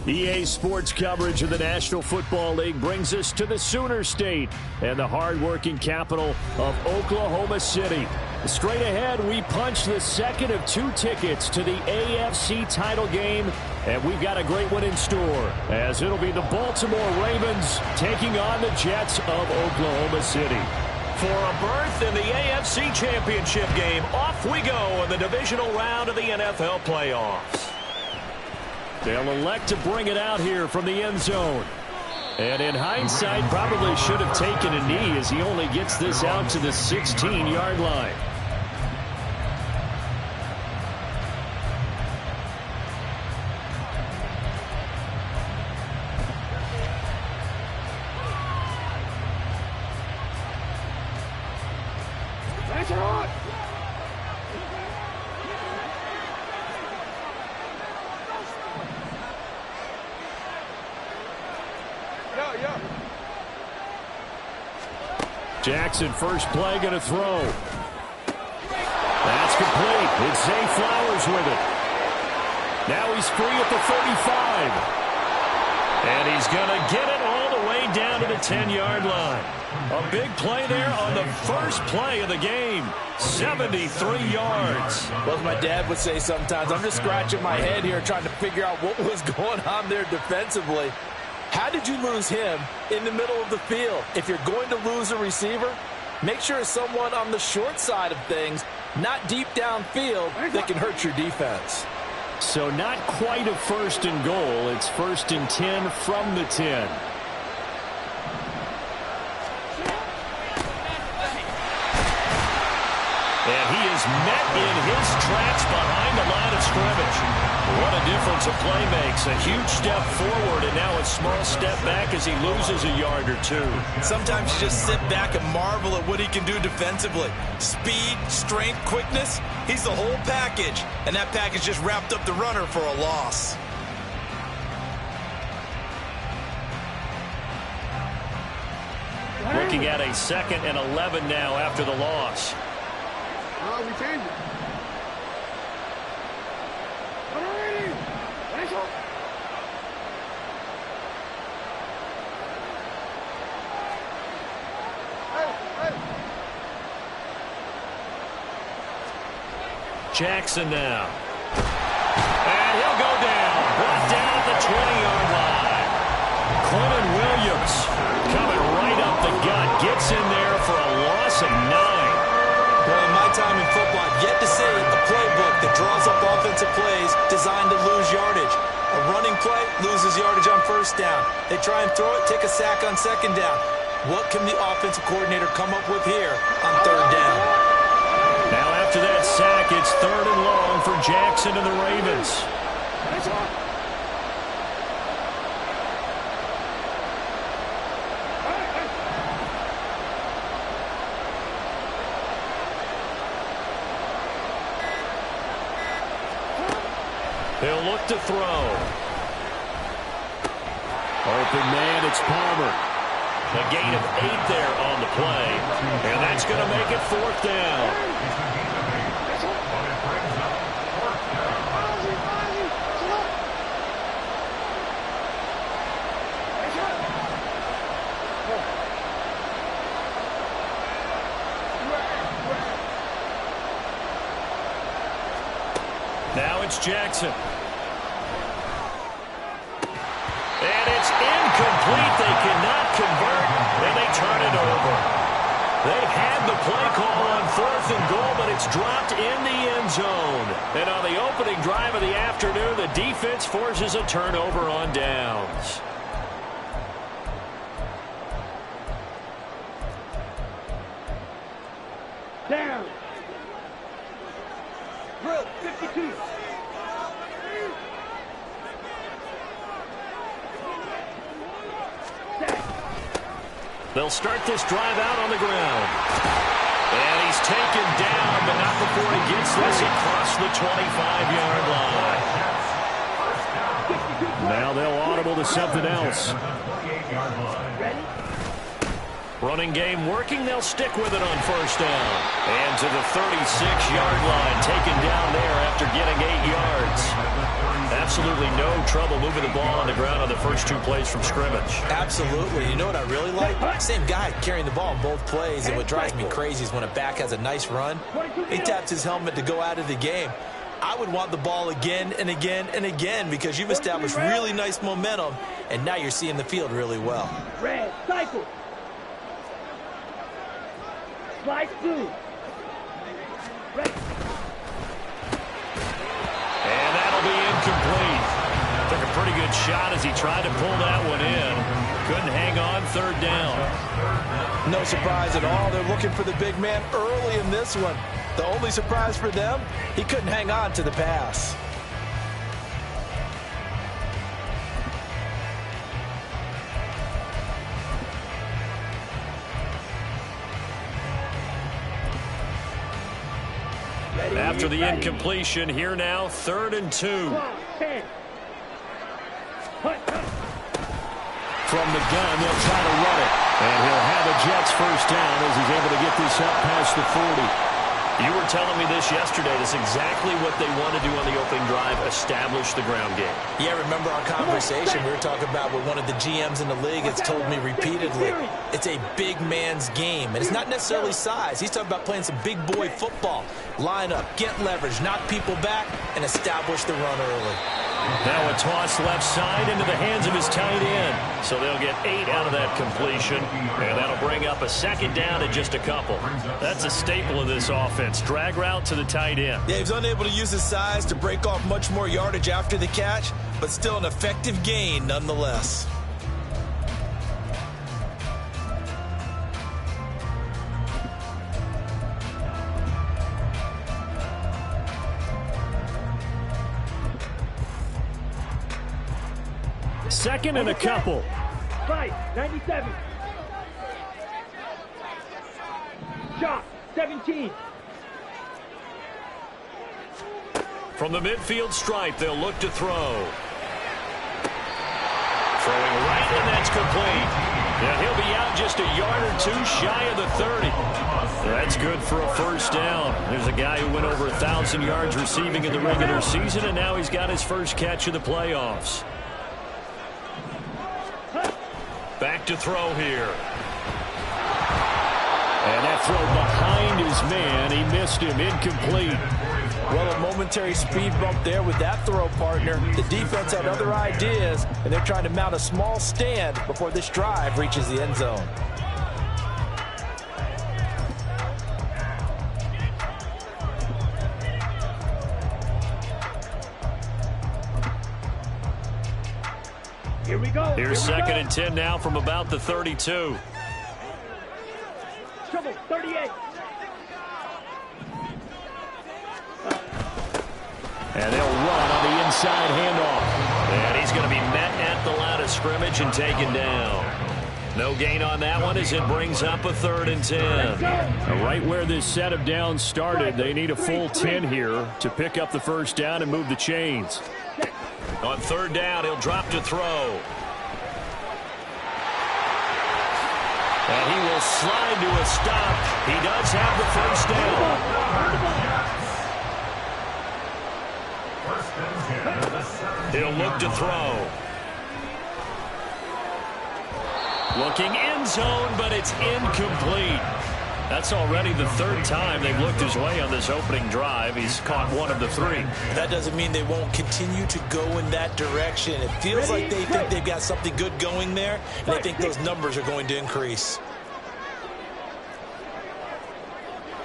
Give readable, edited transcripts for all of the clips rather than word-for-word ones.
EA Sports coverage of the National Football League brings us to the Sooner State and the hard-working capital of Oklahoma City. Straight ahead, we punch the second of 2 tickets to the AFC title game, and we've got a great one in store, as it'll be the Baltimore Ravens taking on the Jets of Oklahoma City. For a berth in the AFC Championship game, off we go in the divisional round of the NFL playoffs. They'll elect to bring it out here from the end zone. And in hindsight, probably should have taken a knee as he only gets this out to the 16-yard line. Jackson, first play, going to throw. That's complete. It's Zay Flowers with it. Now he's free at the 35. And he's going to get it all the way down to the 10-yard line. A big play there on the first play of the game. 73 yards. Well, as my dad would say sometimes, I'm just scratching my head here trying to figure out what was going on there defensively. How did you lose him in the middle of the field? If you're going to lose a receiver, make sure it's someone on the short side of things, not deep downfield, that can hurt your defense. So not quite a first and goal. It's first and 10 from the 10. And he is met in his tracks behind the line of scrimmage. What a difference a play makes. A huge step forward and now a small step back as he loses a yard or two. Sometimes you just sit back and marvel at what he can do defensively. Speed, strength, quickness. He's the whole package. And that package just wrapped up the runner for a loss. Looking at a 2nd and 11 now after the loss. Oh, we changed it. Jackson now. And he'll go down. Brought down at the 20-yard line. Quentin Williams coming right up the gut. Gets in there for a loss of 9. Well, in my time in football, I've yet to see a playbook that draws up offensive plays designed to lose yardage. A running play loses yardage on first down. They try and throw it, take a sack on second down. What can the offensive coordinator come up with here on third down? Now after that sack, it's 3rd and long for Jackson and the Ravens. He'll look to throw. Open man, it's Palmer. A gain of 8 there on the play. And that's going to make it 4th down. Now it's Jackson. And it's incomplete. They cannot convert, and they turn it over. They had the play call on 4th and goal, but it's dropped in the end zone. And on the opening drive of the afternoon, the defense forces a turnover on downs. Down. Drill 52. They'll start this drive out on the ground. And he's taken down, but not before he gets this across the 25-yard line. Now they'll audible to something else. Running game working. They'll stick with it on first down. And to the 36-yard line, taken down there after getting 8 yards. Absolutely no trouble moving the ball on the ground on the first 2 plays from scrimmage. Absolutely. You know what I really like? Same guy carrying the ball in both plays, and what drives me crazy is when a back has a nice run, he taps his helmet to go out of the game. I would want the ball again and again and again because you've established really nice momentum, and now you're seeing the field really well. Red, cycle. Slide blue. Red. And that'll be incomplete. Took a pretty good shot as he tried to pull that one in. Couldn't hang on third down. No surprise at all. They're looking for the big man early in this one. The only surprise for them, he couldn't hang on to the pass. After the incompletion, here now, 3rd and 2. From the gun, they'll try to run it. And he'll have a Jets first down as he's able to get this up past the 40. You were telling me this yesterday. This is exactly what they want to do on the opening drive, establish the ground game. Yeah, remember our conversation? We were talking about what one of the GMs in the league has told me repeatedly. It's a big man's game, and it's not necessarily size. He's talking about playing some big boy football. Line up, get leverage, knock people back, and establish the run early. Now a toss left side into the hands of his tight end. So they'll get 8 out of that completion, and that'll bring up a second down and just a couple. That's a staple of this offense. Drag route to the tight end. Yeah, he's unable to use his size to break off much more yardage after the catch, but still an effective gain nonetheless. Second and a couple. Fight, 97. Shot, 17. From the midfield stripe, they'll look to throw. Throwing right, and that's complete. Now he'll be out just a yard or 2 shy of the 30. That's good for a first down. There's a guy who went over 1,000 yards receiving in the regular season, and now he's got his first catch of the playoffs. Back to throw here. And that throw behind his man. He missed him. Incomplete. Well, a momentary speed bump there with that throw, partner. The defense had other ideas, and they're trying to mount a small stand before this drive reaches the end zone. Here we go. Here's second and 10 now from about the 32. Trouble, 38. And they'll run on the inside handoff. And he's going to be met at the line of scrimmage and taken down. No gain on that one as it brings up a 3rd and 10. Right where this set of downs started, they need a full 10 here to pick up the first down and move the chains. On 3rd down, he'll drop to throw. And he will slide to a stop. He does have the first down. He'll look to throw. Looking end zone, but it's incomplete. That's already the 3rd time they've looked his way on this opening drive. He's caught 1 of the 3. That doesn't mean they won't continue to go in that direction. It feels like they think they've got something good going there, and I think those numbers are going to increase.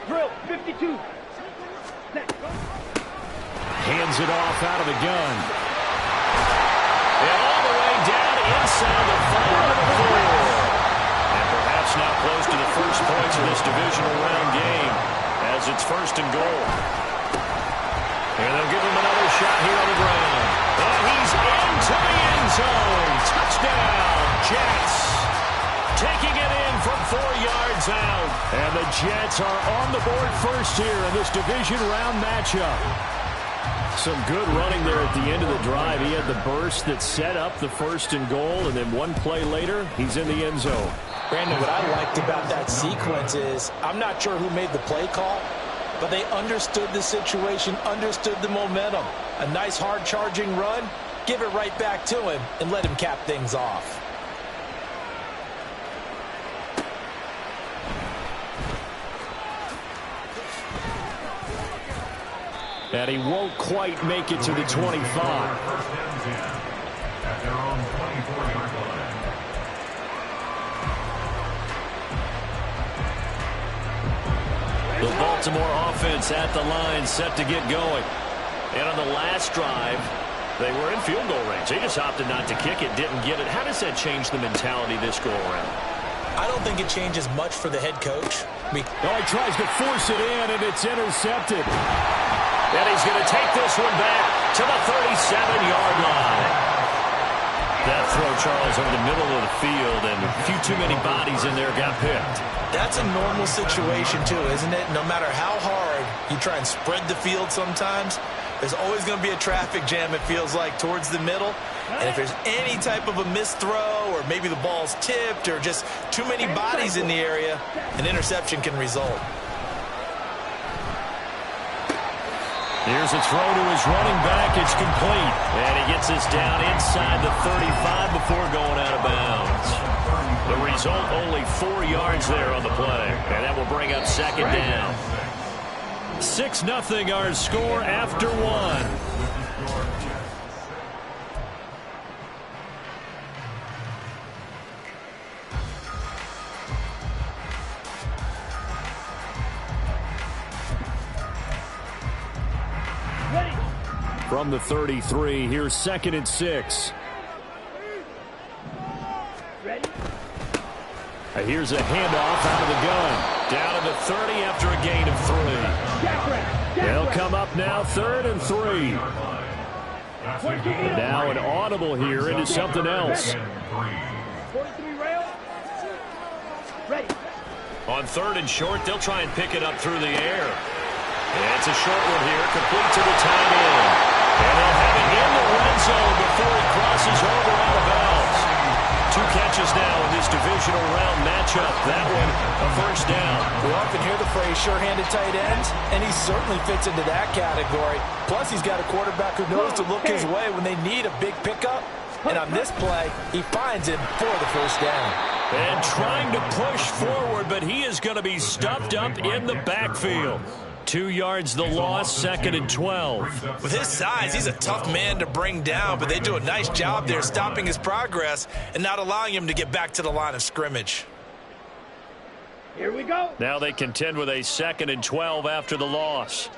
Drill, 52. hands it off out of the gun. And all the way down inside the 5 to the 4. And perhaps now close to the first points of this divisional round game as it's first and goal. And they'll give him another shot here on the ground. And he's into the end zone. Touchdown, Jets. Taking it in from 4 yards out. And the Jets are on the board first here in this division round matchup. Some good running there at the end of the drive. He had the burst that set up the first and goal, and then one play later, he's in the end zone. Brandon, what I liked about that sequence is I'm not sure who made the play call, but they understood the situation, understood the momentum. A nice hard charging run, give it right back to him, and let him cap things off. And he won't quite make it to the 25. The Baltimore offense at the line, set to get going. And on the last drive, they were in field goal range. They just opted not to kick it, didn't get it. How does that change the mentality this go around? I don't think it changes much for the head coach. He tries to force it in, and it's intercepted. And he's going to take this one back to the 37-yard line. That throw, Charles, over the middle of the field, and a few too many bodies in there got picked. That's a normal situation, too, isn't it? No matter how hard you try and spread the field sometimes, there's always going to be a traffic jam, it feels like, towards the middle. And if there's any type of a missed throw, or maybe the ball's tipped, or just too many bodies in the area, an interception can result. Here's a throw to his running back. It's complete. And he gets this down inside the 35 before going out of bounds. The result, only 4 yards there on the play. And that will bring up second down. 6-0 our score after 1. From the 33, here's 2nd and 6. Ready? Here's a handoff out of the gun. Down to the 30 after a gain of 3. They'll come up now 3rd and 3. Now an audible here into something else. 43 rail. Ready. On 3rd and short, they'll try and pick it up through the air. And it's a short one here, complete to the tight end. And they'll have it in the red zone before he crosses over out of bounds. 2 catches now in this divisional round matchup. That one, a first down. We often hear the phrase sure-handed tight ends, and he certainly fits into that category. Plus, he's got a quarterback who knows to look his way when they need a big pickup. And on this play, he finds him for the first down. And trying to push forward, but he is going to be stuffed up in the backfield. 2 yards the loss, 2nd and 12. With his size, he's a tough man to bring down, but they do a nice job there stopping his progress and not allowing him to get back to the line of scrimmage. Here we go. Now they contend with a 2nd and 12 after the loss.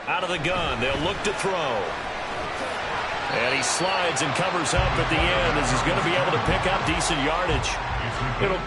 Out of the gun, they'll look to throw. And he slides and covers up at the end as he's going to be able to pick up decent yardage. It'll...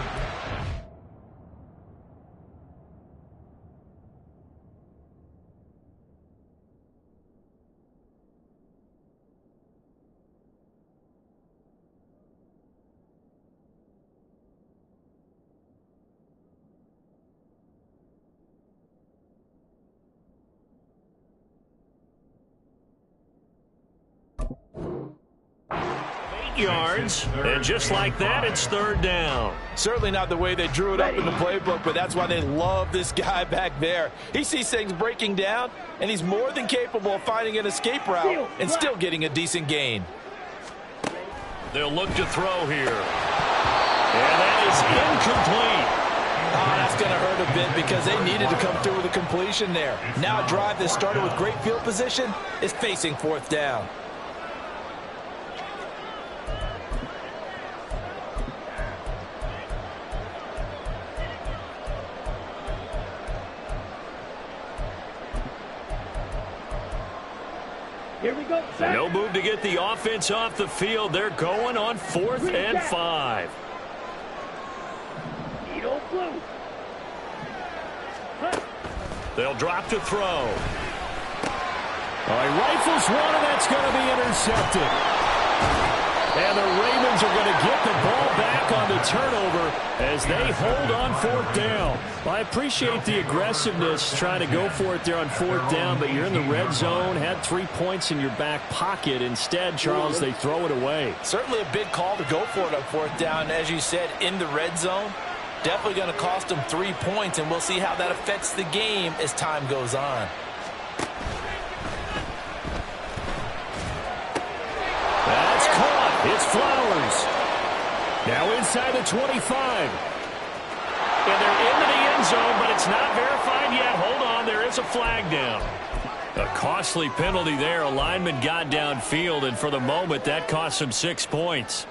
yards, and just like that, it's 3rd down. Certainly not the way they drew it up in the playbook, but that's why they love this guy back there. He sees things breaking down, and he's more than capable of finding an escape route and still getting a decent gain. They'll look to throw here. And that is incomplete. Oh, that's going to hurt a bit because they needed to come through with a completion there. Now a drive that started with great field position is facing 4th down. Here we go. Set. No move to get the offense off the field. They're going on 4th and 5. Needle blue. They'll drop to throw. All right, rifles one, and that's going to be intercepted. And the Ravens are going to get the ball back on the turnover as they hold on 4th down. Well, I appreciate the aggressiveness trying to go for it there on 4th down, but you're in the red zone, had 3 points in your back pocket. Instead, Charles, they throw it away. Certainly a big call to go for it on 4th down. As you said, in the red zone, definitely going to cost them 3 points, and we'll see how that affects the game as time goes on. That's caught. It's Flowers. Now inside the 25. And they're into the end zone, but it's not verified yet. Hold on, there is a flag down. A costly penalty there. A lineman got downfield, and for the moment, that cost him 6 points.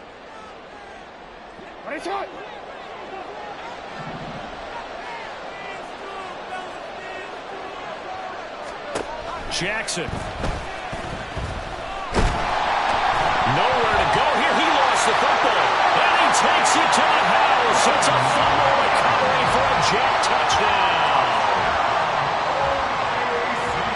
Jackson. Nowhere to go here. He lost the football. And he takes it to the house. It's a fumble recovery for a Jet touchdown.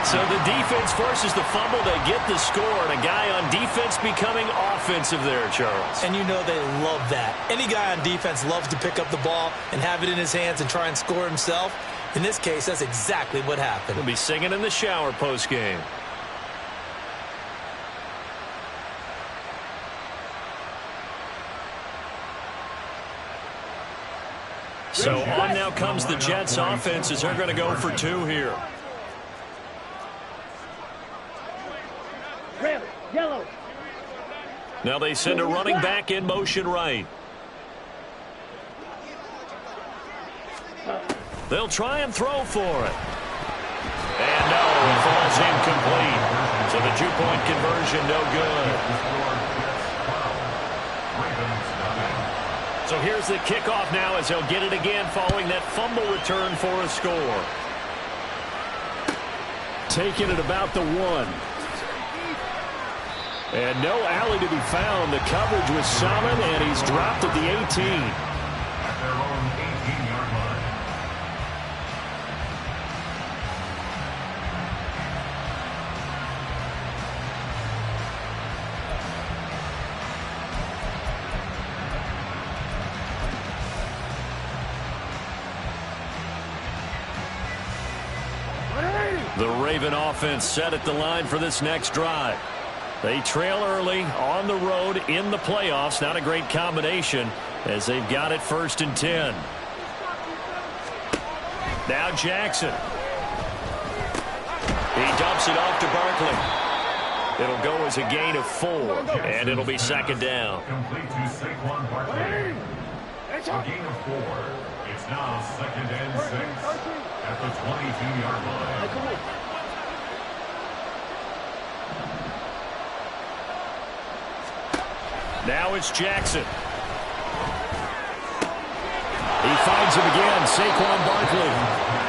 So the defense forces the fumble. They get the score. And a guy on defense becoming offensive there, Charles. And you know they love that. Any guy on defense loves to pick up the ball and have it in his hands and try and score himself. In this case, that's exactly what happened. He'll be singing in the shower post-game. So on now comes the Jets offense as they're going to go for 2 here. Red, yellow. Now they send a running back in motion right. They'll try and throw for it. And no, it falls incomplete. So the 2-point conversion no good. So here's the kickoff now as they'll get it again following that fumble return for a score. Taking it about the 1. And no alley to be found. The coverage was solid, and he's dropped at the 18. The Raven offense set at the line for this next drive. They trail early on the road in the playoffs. Not a great combination as they've got it 1st and 10. Now Jackson. He dumps it off to Barkley. It'll go as a gain of 4, and it'll be 2nd down. Complete to Saquon Barkley. A gain of 4. It's now 2nd and 6 at the 22-yard line. Now it's Jackson. He finds him again, Saquon Barkley.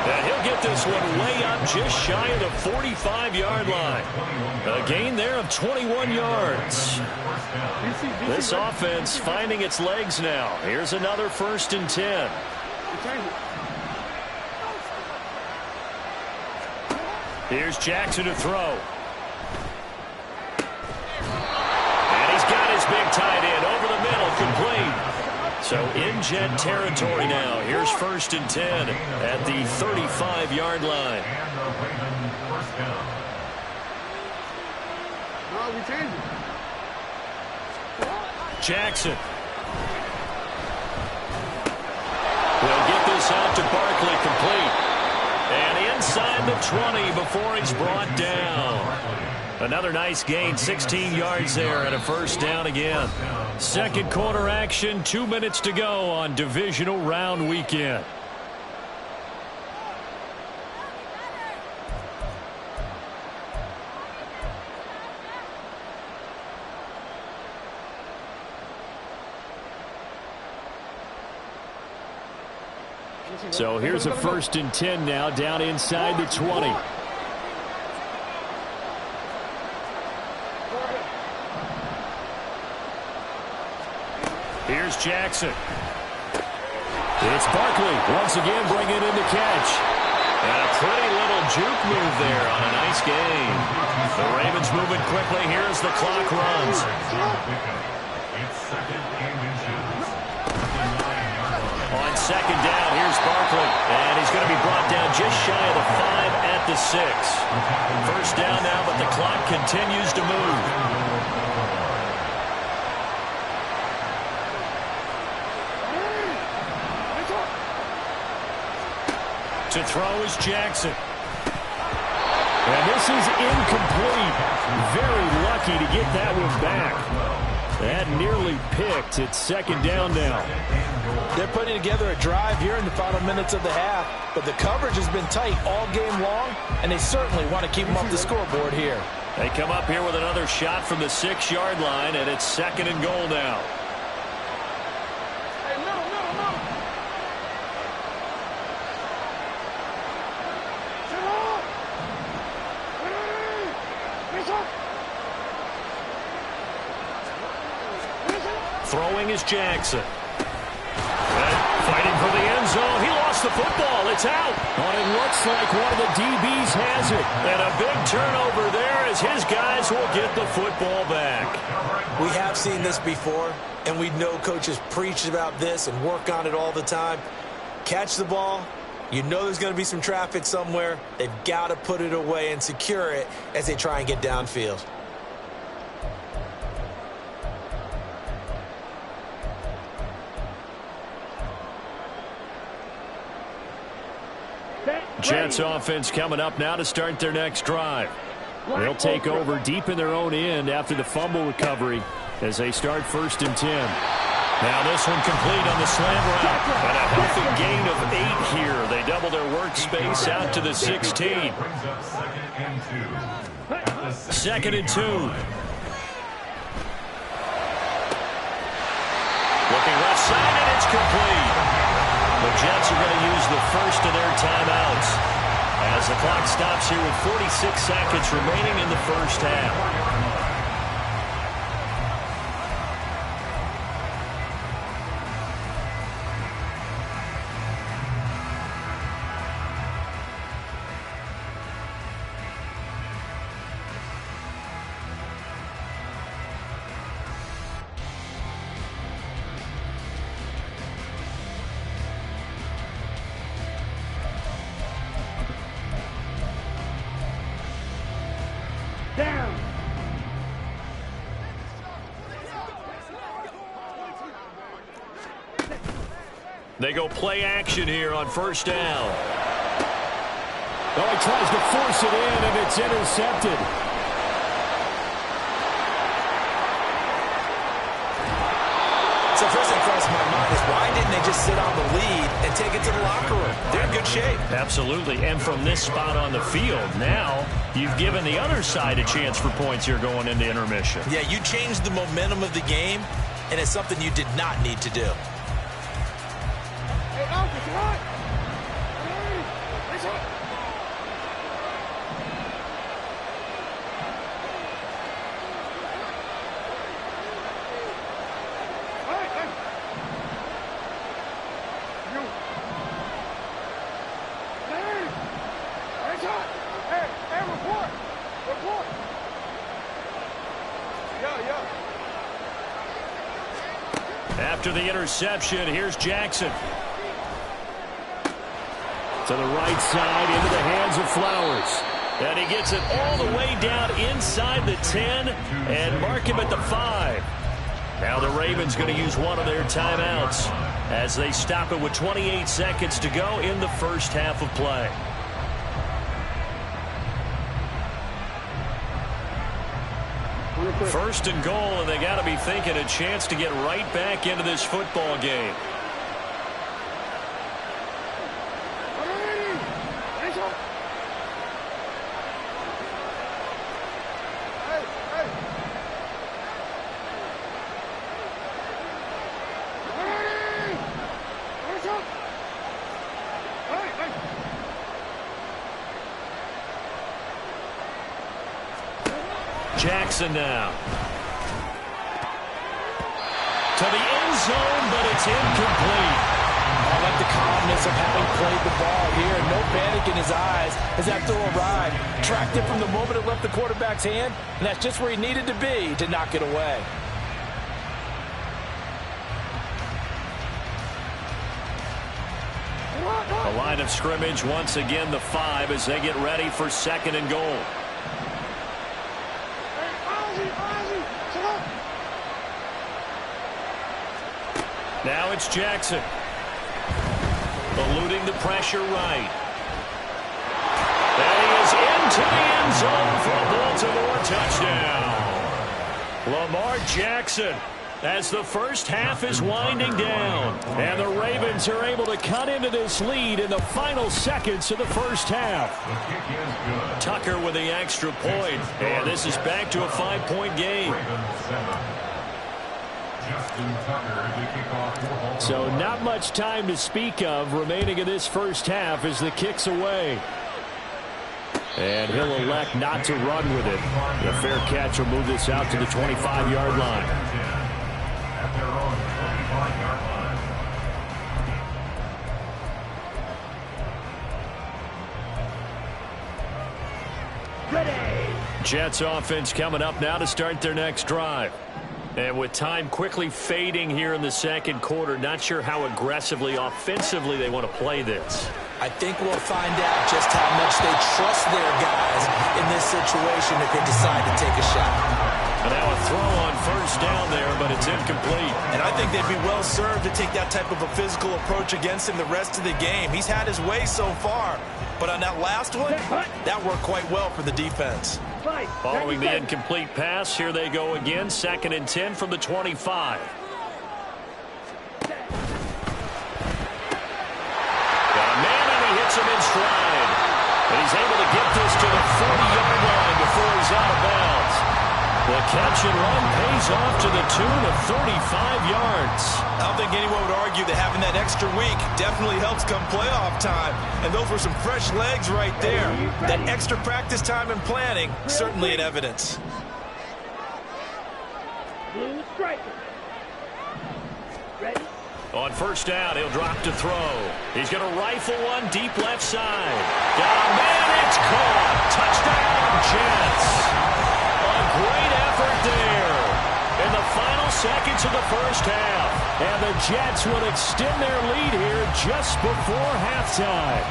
And he'll get this one way up just shy of the 45-yard line. A gain there of 21 yards. This offense finding its legs now. Here's another 1st and 10. Here's Jackson to throw. And he's got his big tight end over the middle, complete. So in Jet territory now. Here's 1st and 10 at the 35-yard line. Jackson. They'll get this out to Barkley, complete. And inside the 20 before he's brought down. Another nice gain, 16 yards there and a 1st down again. 2nd quarter action, 2 minutes to go on divisional round weekend. So here's a 1st and 10 now down inside the 20. Here's Jackson. It's Barkley once again bringing in the catch. And a pretty little juke move there on a nice game. The Ravens moving quickly here as the clock runs. It's second and inches. On second down, here's Barkley. And he's going to be brought down just shy of the 5 at the 6. First down now, but the clock continues to move. To throw is Jackson. And this is incomplete. Very lucky to get that one back. That nearly picked. It's second down now. They're putting together a drive here in the final minutes of the half, but the coverage has been tight all game long, and they certainly want to keep them off the scoreboard here. They come up here with another shot from the 6-yard line, and it's second and goal now. Throwing is Jackson. And fighting for the end zone. He lost the football. It's out. And it looks like one of the DBs has it. And a big turnover there as his guys will get the football back. We have seen this before, and we know coaches preach about this and work on it all the time. Catch the ball. You know there's going to be some traffic somewhere. They've got to put it away and secure it as they try and get downfield. Jets offense coming up now to start their next drive. They'll take over deep in their own end after the fumble recovery as they start 1st and 10. Now this one complete on the slant route. And a healthy gain of 8 here. They double their workspace out to the 16. Second and 2. Looking left side, and it's complete. The Jets are going to use the first of their timeouts as the clock stops here with 46 seconds remaining in the first half. They go play action here on first down. Oh, he tries to force it in, and it's intercepted. So first thing crossed my mind is why didn't they just sit on the lead and take it to the locker room? They're in good shape. Absolutely, and from this spot on the field, now you've given the other side a chance for points here going into intermission. Yeah, you changed the momentum of the game, and it's something you did not need to do. After the interception, here's Jackson. To the right side, into the hands of Flowers. And he gets it all the way down inside the 10 and mark him at the 5. Now the Ravens going to use one of their timeouts as they stop it with 28 seconds to go in the first half of play. First and goal, and they got to be thinking a chance to get right back into this football game. Jackson now. To the end zone, but it's incomplete. I like the calmness of having played the ball here. No panic in his eyes as that throw arrived. Tracked it from the moment it left the quarterback's hand, and that's just where he needed to be to knock it away. The line of scrimmage once again the 5 as they get ready for 2nd and goal. Now it's Jackson. Eluding the pressure right. And he is into the end zone for a Baltimore touchdown. Lamar Jackson, as the first half is winding down. And the Ravens are able to cut into this lead in the final seconds of the first half. Tucker with the extra point. And this is back to a 5-point game. So not much time to speak of remaining in this first half as the kick's away. And he'll elect not to run with it. The fair catch will move this out to the 25-yard line. Jets offense coming up now to start their next drive. And with time quickly fading here in the second quarter, not sure how aggressively, offensively they want to play this. I think we'll find out just how much they trust their guys in this situation if they decide to take a shot. And now a throw on first down there, but it's incomplete. And I think they'd be well served to take that type of a physical approach against him the rest of the game. He's had his way so far, but on that last one, that worked quite well for the defense. Following the incomplete pass, here they go again, 2nd and 10 from the 25. Him in stride. And he's able to get this to the 40-yard line before he's out of bounds. The catch and run pays off to the tune of 35 yards. I don't think anyone would argue that having that extra week definitely helps come playoff time. And those were some fresh legs right there. That extra practice time and planning, certainly in evidence. Blue striker. Ready? On first down, he'll drop to throw. He's going to rifle one deep left side. Got a man, it's caught. Touchdown, Jets. A great effort there in the final seconds of the first half. And the Jets will extend their lead here just before halftime.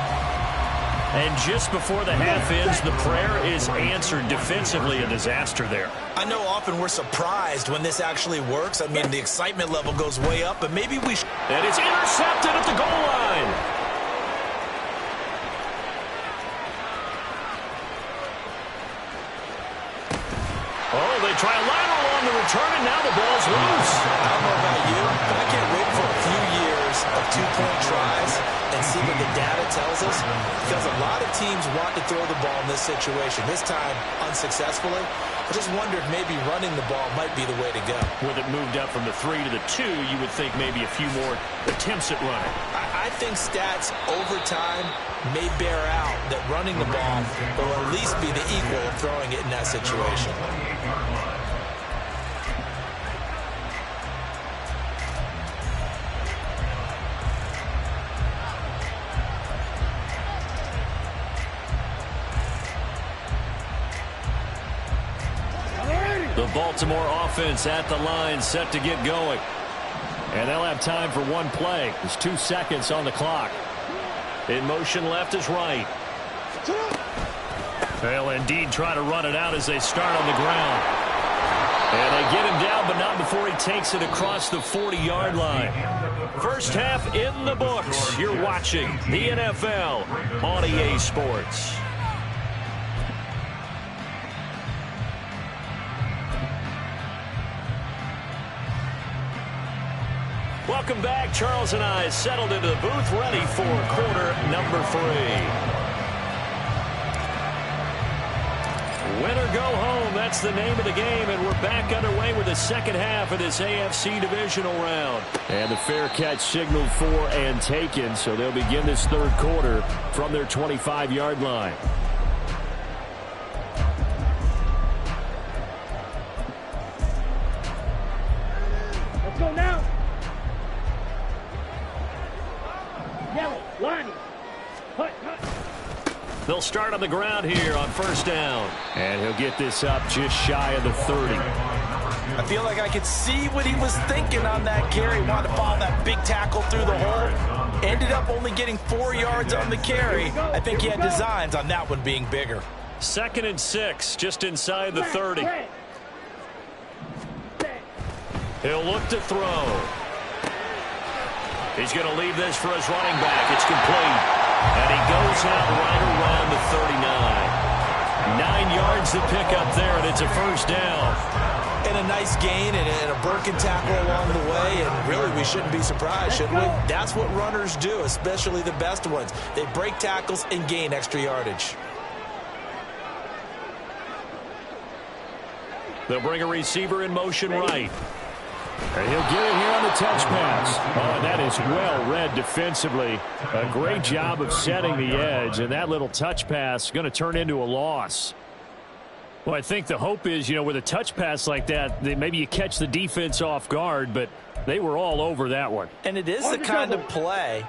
And just before the half ends, the prayer is answered defensively. A disaster there. I know often we're surprised when this actually works. I mean, the excitement level goes way up, but maybe we should. And it's intercepted at the goal line. Oh, they try a lateral on the return, and now the ball's loose. I don't know about you, but I can't wait for a few years of two-point tries and see what the data tells us, because a lot of teams want to throw the ball in this situation. This time, unsuccessfully. I just wondered maybe running the ball might be the way to go. With it moved up from the 3 to the 2, you would think maybe a few more attempts at running. I think stats over time may bear out that running the ball will at least be the equal of throwing it in that situation. The Baltimore offense at the line, set to get going. And they'll have time for one play. There's 2 seconds on the clock. In motion left is right. They'll indeed try to run it out as they start on the ground. And they get him down, but not before he takes it across the 40-yard line. First half in the books. You're watching the NFL on EA Sports. Welcome back. Charles and I settled into the booth, ready for quarter number 3. Win or go home, that's the name of the game, and we're back underway with the second half of this AFC divisional round. And the fair catch signaled for and taken, so they'll begin this third quarter from their 25-yard line. Let's go now. Yellow. Line. Hut. They'll start on the ground here on first down. And he'll get this up just shy of the 30. I feel like I could see what he was thinking on that carry. Wanted to follow that big tackle through the hole. Ended up only getting 4 yards on the carry. I think he had designs on that one being bigger. 2nd and 6, just inside the 30. He'll look to throw. He's going to leave this for his running back. It's complete. And he goes out right around the 39. 9 yards to pick up there, and it's a first down. And a nice gain and a broken tackle along the way. And really, we shouldn't be surprised, should we? That's what runners do, especially the best ones. They break tackles and gain extra yardage. They'll bring a receiver in motion right. And he'll get it here on the touch pass. Oh, and that is well read defensively. A great job of setting the edge, and that little touch pass is going to turn into a loss. Well, I think the hope is, with a touch pass like that, maybe you catch the defense off guard, but they were all over that one. And it is the kind of play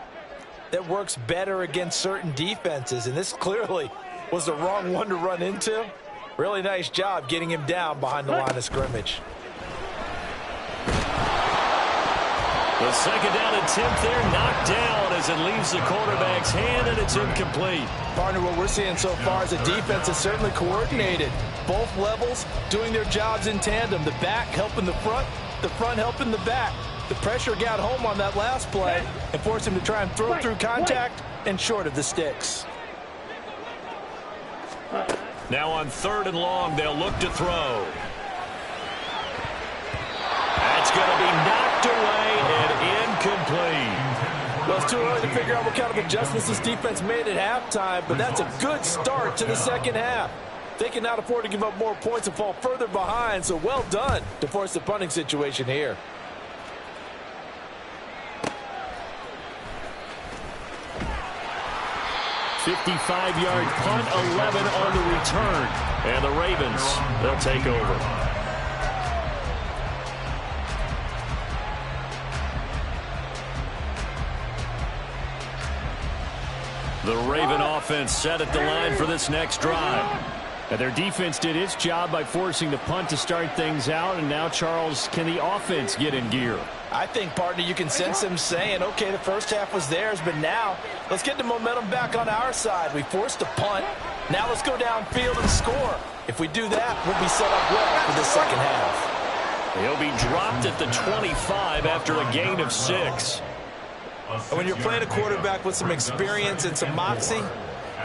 that works better against certain defenses, and this clearly was the wrong one to run into. Really nice job getting him down behind the line of scrimmage. The 2nd down attempt there knocked down as it leaves the quarterback's hand, and it's incomplete. Partner, what we're seeing so far is the defense is certainly coordinated. Both levels doing their jobs in tandem. The back helping the front helping the back. The pressure got home on that last play and forced him to try and throw through contact and short of the sticks. Now on 3rd and long, they'll look to throw. That's going to be knocked away and incomplete. Well, it's too early to figure out what kind of adjustments this defense made at halftime, but that's a good start to the second half. They can not afford to give up more points and fall further behind, so well done to force the punting situation here. $55-yard punt, 11 on the return. And the Ravens, they'll take over. The Raven offense set at the line for this next drive. And their defense did its job by forcing the punt to start things out. And now, Charles, can the offense get in gear? I think, partner, you can sense them saying, okay, the first half was theirs, but now let's get the momentum back on our side. We forced a punt. Now let's go downfield and score. If we do that, we'll be set up well for the second half. He'll be dropped at the 25 after a gain of 6. And when you're playing a quarterback with some experience and some moxie,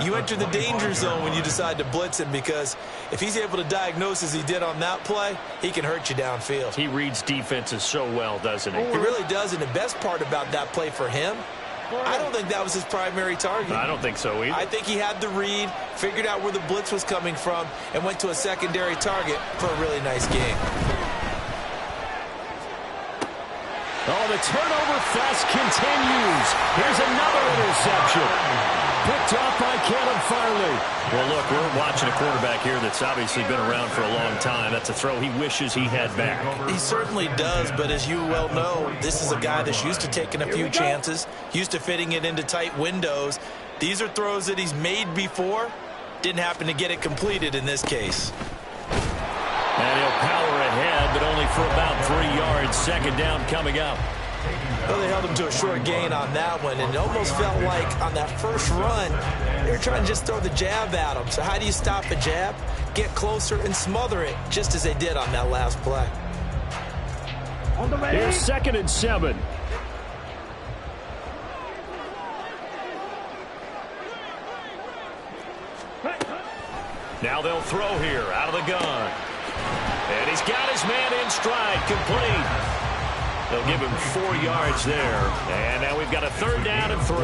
you enter the danger zone when you decide to blitz him, because if he's able to diagnose as he did on that play, he can hurt you downfield. He reads defenses so well, doesn't he? He really does, and the best part about that play for him, I don't think that was his primary target. I don't think so either. I think he had the read, figured out where the blitz was coming from, and went to a secondary target for a really nice game. Oh, the turnover fest continues. Here's another interception. Picked off by Caleb Farley. Well, look, we're watching a quarterback here that's obviously been around for a long time. That's a throw he wishes he had back. He certainly does, but as you well know, this is a guy that's used to taking a few chances, used to fitting it into tight windows. These are throws that he's made before. Didn't happen to get it completed in this case. And he'll power ahead, but only for about 3 yards. 2nd down coming up. Well, they held him to a short gain on that one, and it almost felt like on that first run, they were trying to just throw the jab at him. So how do you stop a jab? Get closer and smother it, just as they did on that last play. Here's 2nd and 7. Now they'll throw here out of the gun. And he's got his man in stride, complete. They'll give him 4 yards there. And now we've got a 3rd down and 3.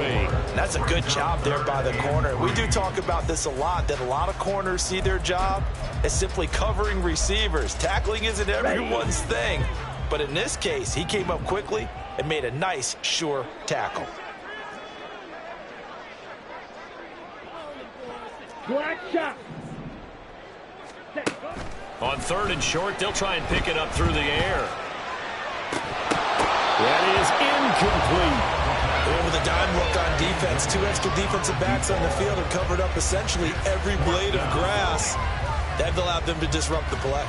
That's a good job there by the corner. We do talk about this a lot, that a lot of corners see their job as simply covering receivers. Tackling isn't everyone's thing. But in this case, he came up quickly and made a nice, sure tackle. Black shot. On 3rd and short, they'll try and pick it up through the air. That is incomplete. With a dime look on defense. 2 extra defensive backs on the field and covered up essentially every blade of grass. That allowed them to disrupt the play.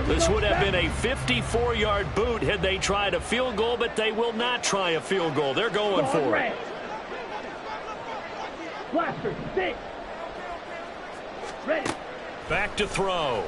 This would have been a 54-yard boot had they tried a field goal, but they will not try a field goal. They're going for it. Blaster, 6. Ready. Back to throw.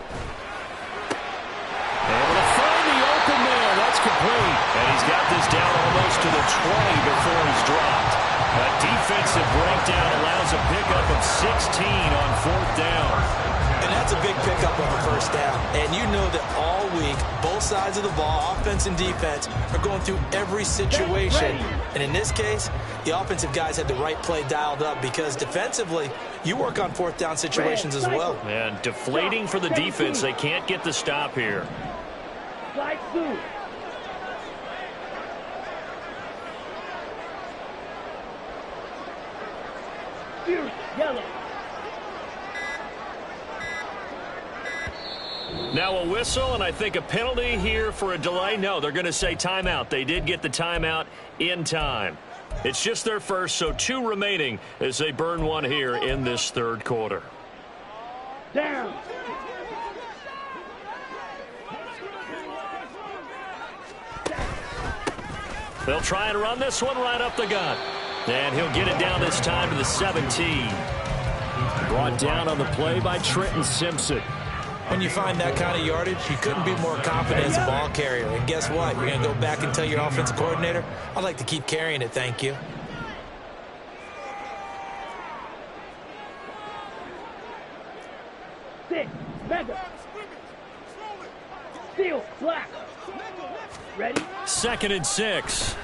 Able to find the open man. That's complete. And he's got this down almost to the 20 before he's dropped. A defensive breakdown allows a pickup of 16 on 4th down. And that's a big pickup on the 1st down. And you know that all week, both sides of the ball, offense and defense, are going through every situation. And in this case, the offensive guys had the right play dialed up because defensively, you work on 4th down situations as well. And deflating for the defense. They can't get the stop here. Slide through. Yellow. Now a whistle, and I think a penalty here for a delay. No, they're going to say timeout. They did get the timeout in time. It's just their first, so 2 remaining as they burn 1 here in this 3rd quarter. Down. They'll try and run this one right up the gut. And he'll get it down this time to the 17. Brought down on the play by Trenton Simpson. When you find that kind of yardage, you couldn't be more confident as a ball carrier. And guess what? You're going to go back and tell your offensive coordinator, I'd like to keep carrying it, thank you. Six. Mega. Steel. Black. Ready. 2nd and 6.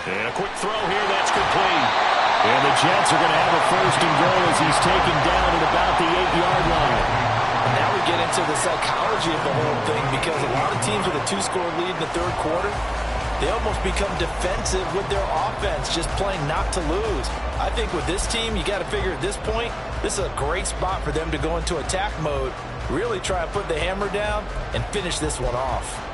And a quick throw here. That's complete. And the Jets are going to have a 1st and goal as he's taken down at about the 8-yard line. Now we get into the psychology of the whole thing because a lot of teams with a 2-score lead in the 3rd quarter, they almost become defensive with their offense, just playing not to lose. I think with this team, you got to figure at this point, this is a great spot for them to go into attack mode, really try and put the hammer down and finish this one off.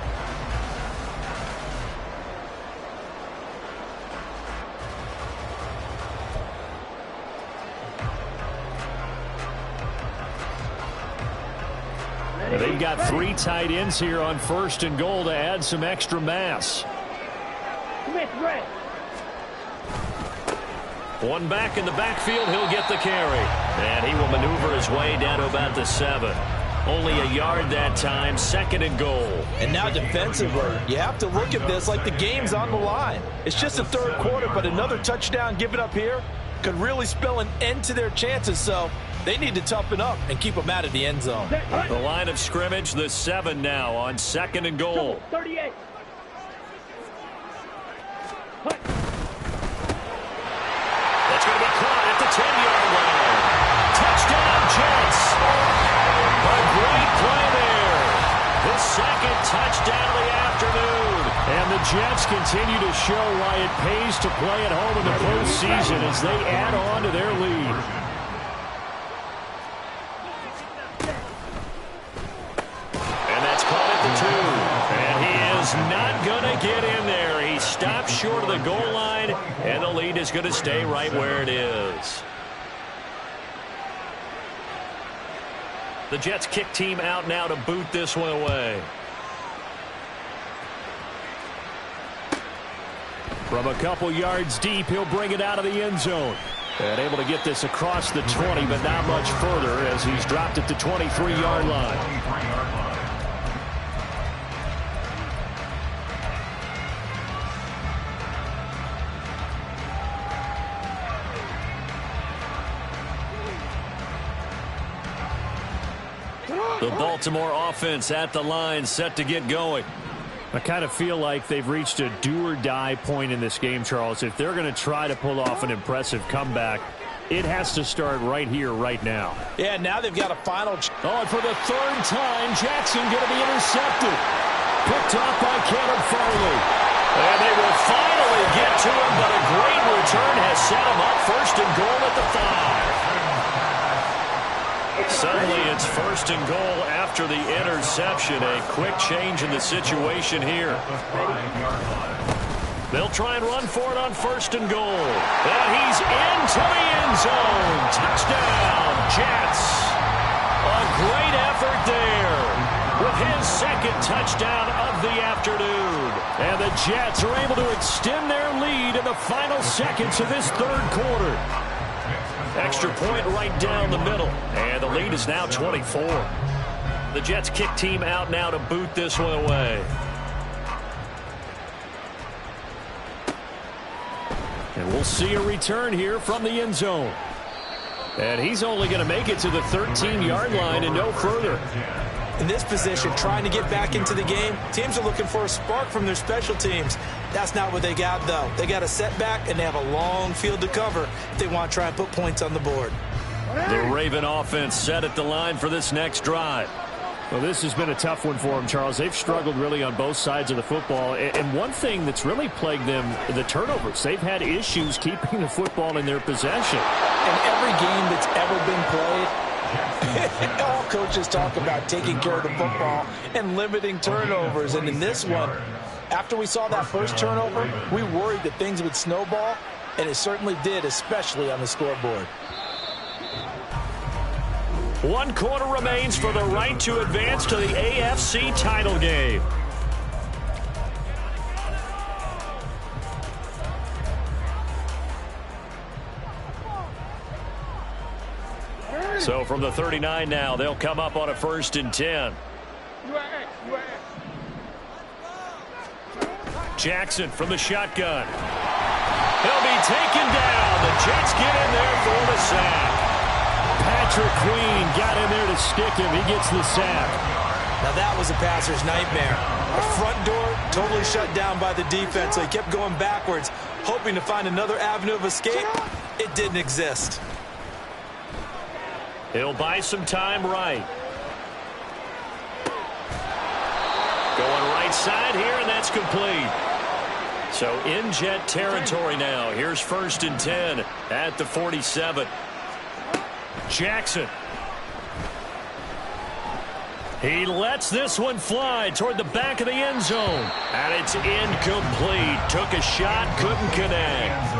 And they've got 3 tight ends here on 1st and goal to add some extra mass. Smith, red. 1 back in the backfield. He'll get the carry. And he will maneuver his way down to about the 7. Only a yard that time. 2nd and goal. And now defensively, you have to look at this like the game's on the line. It's just the 3rd quarter, but another touchdown given up here could really spell an end to their chances. So they need to toughen up and keep them out of the end zone. The line of scrimmage, the 7 now on 2nd and goal. 38. That's going to be caught at the 10-yard line. Touchdown, Jets. A great play there. The 2nd touchdown of the afternoon. And the Jets continue to show why it pays to play at home in the postseason as they add on to their lead. And that's caught at the 2. And he is not going to get in there. He stops short of the goal line, and the lead is going to stay right where it is. The Jets kick team out now to boot this one away. From a couple yards deep, he'll bring it out of the end zone. And able to get this across the 20, but not much further as he's dropped at the 23-yard line. The Baltimore offense at the line, set to get going. I kind of feel like they've reached a do-or-die point in this game, Charles. If they're going to try to pull off an impressive comeback, it has to start right here, right now. Yeah, now they've got a final. Oh, and for the 3rd time, Jackson going to be intercepted. Picked off by Caleb Farley. And they will finally get to him, but a great return has set him up 1st and goal at the 5. Suddenly it's 1st and goal after the interception. A quick change in the situation here. They'll try and run for it on 1st and goal. And he's into the end zone. Touchdown, Jets. A great effort there with his 2nd touchdown of the afternoon. And the Jets are able to extend their lead in the final seconds of this 3rd quarter. Extra point right down the middle. And the lead is now 24. The Jets kick team out now to boot this one away. And we'll see a return here from the end zone. And he's only going to make it to the 13-yard line and no further. In this position, trying to get back into the game, teams are looking for a spark from their special teams. That's not what they got, though. They got a setback, and they have a long field to cover if they want to try and put points on the board. The Raven offense set at the line for this next drive. Well, this has been a tough one for them, Charles. They've struggled really on both sides of the football. And one thing that's really plagued them, the turnovers. They've had issues keeping the football in their possession. In every game that's ever been played, all coaches talk about taking care of the football and limiting turnovers. And in this one, after we saw that first turnover, we worried that things would snowball, and it certainly did, especially on the scoreboard. 1 quarter remains for the right to advance to the AFC title game. So from the 39 now, they'll come up on a 1st and 10. Jackson from the shotgun. He'll be taken down. The Jets get in there for the sack. Patrick Queen got in there to stick him. He gets the sack. Now that was a passer's nightmare. The front door totally shut down by the defense. So he kept going backwards, hoping to find another avenue of escape. It didn't exist. He'll buy some time right. Going right side here, and that's complete. So in Jet territory now. Here's 1st and 10 at the 47. Jackson. He lets this one fly toward the back of the end zone. And it's incomplete. Took a shot, couldn't connect.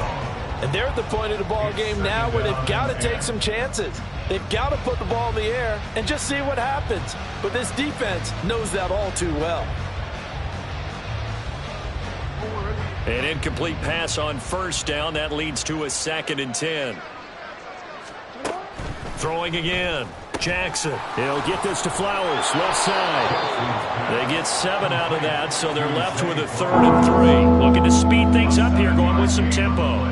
And they're at the point of the ball game now where they've got to take some chances. They've got to put the ball in the air and just see what happens. But this defense knows that all too well. An incomplete pass on 1st down. That leads to a 2nd and 10. Throwing again. Jackson. He'll get this to Flowers. Left side. They get 7 out of that, so they're left with a 3rd and 3. Looking to speed things up here, going with some tempo.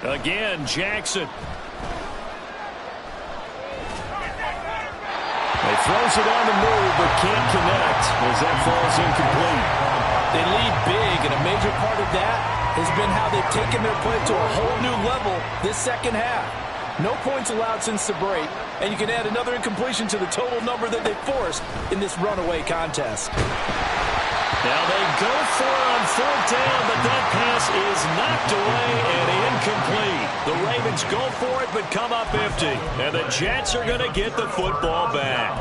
Again, Jackson. He throws it on the move, but can't connect as that falls incomplete. They lead big, and a major part of that has been how they've taken their play to a whole new level this second half. No points allowed since the break, and you can add another incompletion to the total number that they forced in this runaway contest. Now they go for it on 4th down, but that pass is knocked away and incomplete. The Ravens go for it, but come up empty. And the Jets are going to get the football back.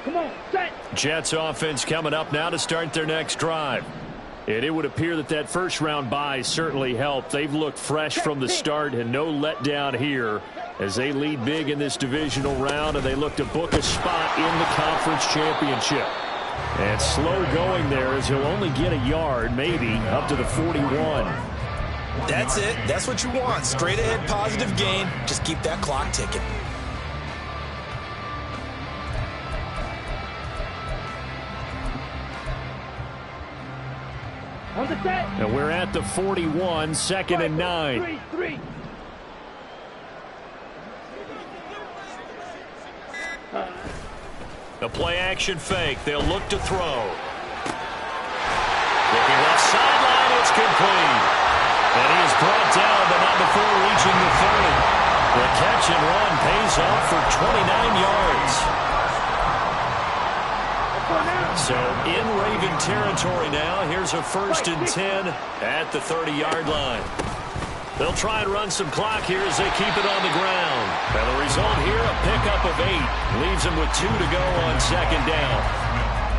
Come on, set. Jets offense coming up now to start their next drive. And it would appear that that first-round bye certainly helped. They've looked fresh from the start and no letdown here as they lead big in this divisional round, and they look to book a spot in the conference championship. And slow going there as he'll only get a yard, maybe, up to the 41. That's it. That's what you want. Straight ahead positive gain. Just keep that clock ticking. On the set. And we're at the 41, 2nd and 9. 3-3. A play-action fake. They'll look to throw. Looking left sideline, it's complete. And he is brought down, but not before reaching the 30. The catch and run pays off for 29 yards. So in Raven territory now. Here's a 1st and 10 at the 30-yard line. They'll try and run some clock here as they keep it on the ground. And the result here, a pickup of 8. Leaves them with 2 to go on second down.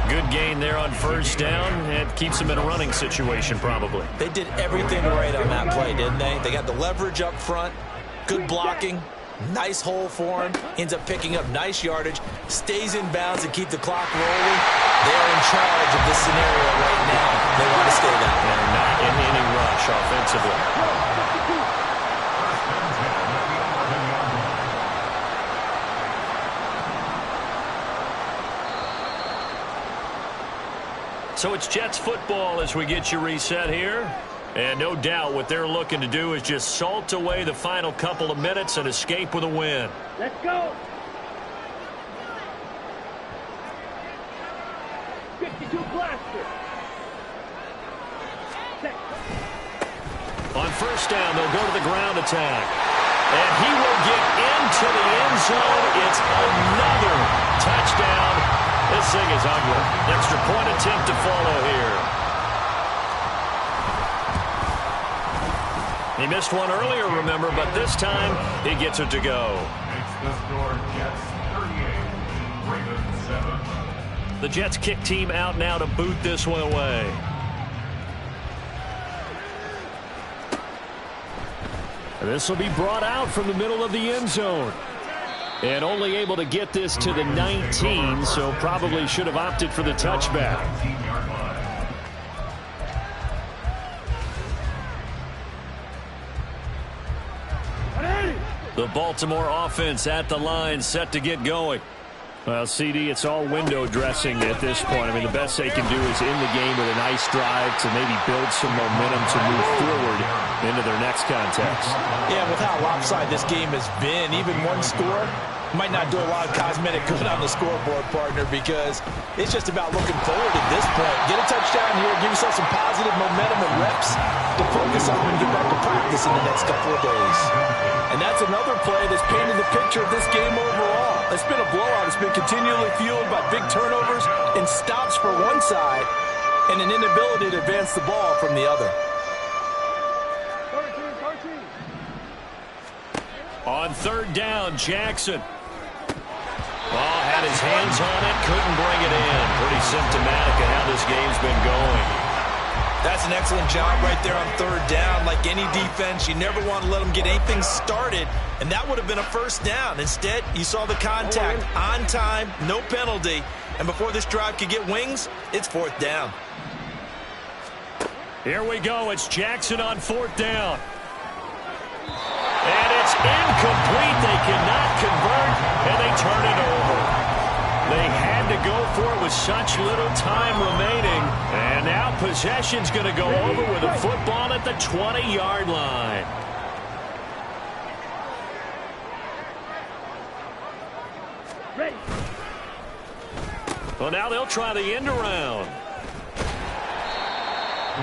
Good gain there on first down, and keeps them in a running situation probably. They did everything right on that play, didn't they? They got the leverage up front, good blocking, nice hole for him, ends up picking up nice yardage, stays in bounds and keep the clock rolling. They are in charge of this scenario right now. They want to stay that way. They're not in any rush offensively. So it's Jets football as we get you reset here. And no doubt what they're looking to do is just salt away the final couple of minutes and escape with a win. Let's go. 52 blaster. On first down, they'll go to the ground attack. And he will get into the end zone. It's another touchdown. This thing is ugly. Extra point attempt to follow here. He missed one earlier, remember, but this time he gets it to go. Makes the score Jets 38, Ravens 7. The Jets kick team out now to boot this one away. And this will be brought out from the middle of the end zone. And only able to get this to the 19, so probably should have opted for the touchback. 19-yard line. The Baltimore offense at the line, set to get going. Well, CD, it's all window dressing at this point. I mean, the best they can do is in the game with a nice drive to maybe build some momentum to move forward into their next context. Yeah, with how lopsided this game has been, even one score might not do a lot of cosmetic good on the scoreboard, partner, because it's just about looking forward at this point. Get a touchdown here, give yourself some positive momentum and reps to focus on and get back to practice in the next couple of days. And that's another play that's painted the picture of this game overall. It's been a blowout. It's been continually fueled by big turnovers and stops for one side and an inability to advance the ball from the other. On third down, Jackson. Ball had his hands on it, couldn't bring it in. Pretty symptomatic of how this game's been going. That's an excellent job right there on third down. Like any defense, you never want to let them get anything started, and that would have been a first down. Instead, you saw the contact on time, no penalty, and before this drive could get wings, it's fourth down. Here we go. It's Jackson on fourth down. And it's incomplete. They cannot convert, and they turn it over. They had to go for it with such little time remaining. And now possession's going to go over with a football at the 20-yard line. Ready. Well, now they'll try the end around.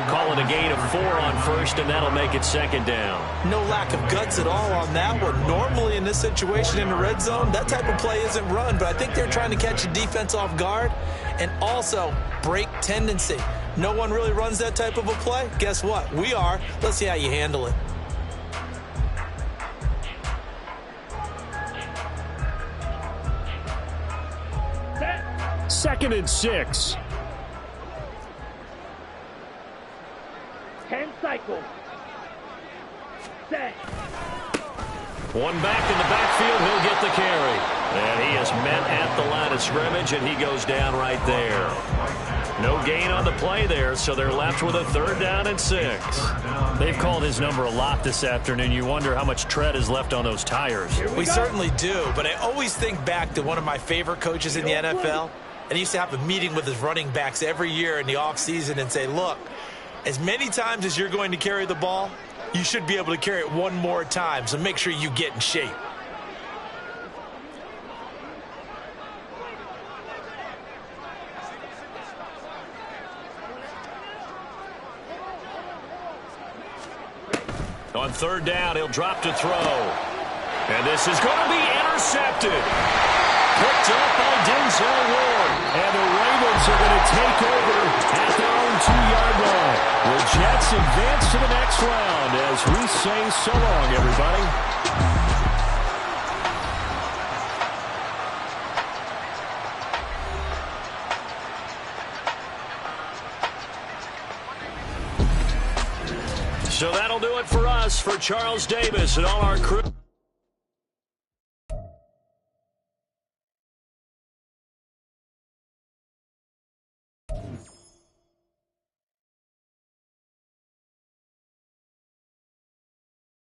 Call it a gain of 4 on first, and that'll make it second down. No lack of guts at all on that one. Normally in this situation in the red zone, that type of play isn't run, but I think they're trying to catch the defense off guard and also break tendency. No one really runs that type of a play. Guess what? We are. Let's see how you handle it. Second and 6. 10 cycles. Set. One back in the backfield, he'll get the carry. And he is met at the line of scrimmage, and he goes down right there. No gain on the play there, so they're left with a third down and 6. They've called his number a lot this afternoon. You wonder how much tread is left on those tires. We certainly do, but I always think back to one of my favorite coaches in the NFL, and he used to have a meeting with his running backs every year in the offseason and say, look, as many times as you're going to carry the ball, you should be able to carry it one more time, so make sure you get in shape. On third down, he'll drop to throw. And this is going to be intercepted. Picked up by Denzel Ward. And the Ravens are going to take over at their own 2-yard line. The Jets advance to the next round as we say so long, everybody. So that'll do it for us, for Charles Davis and all our crew.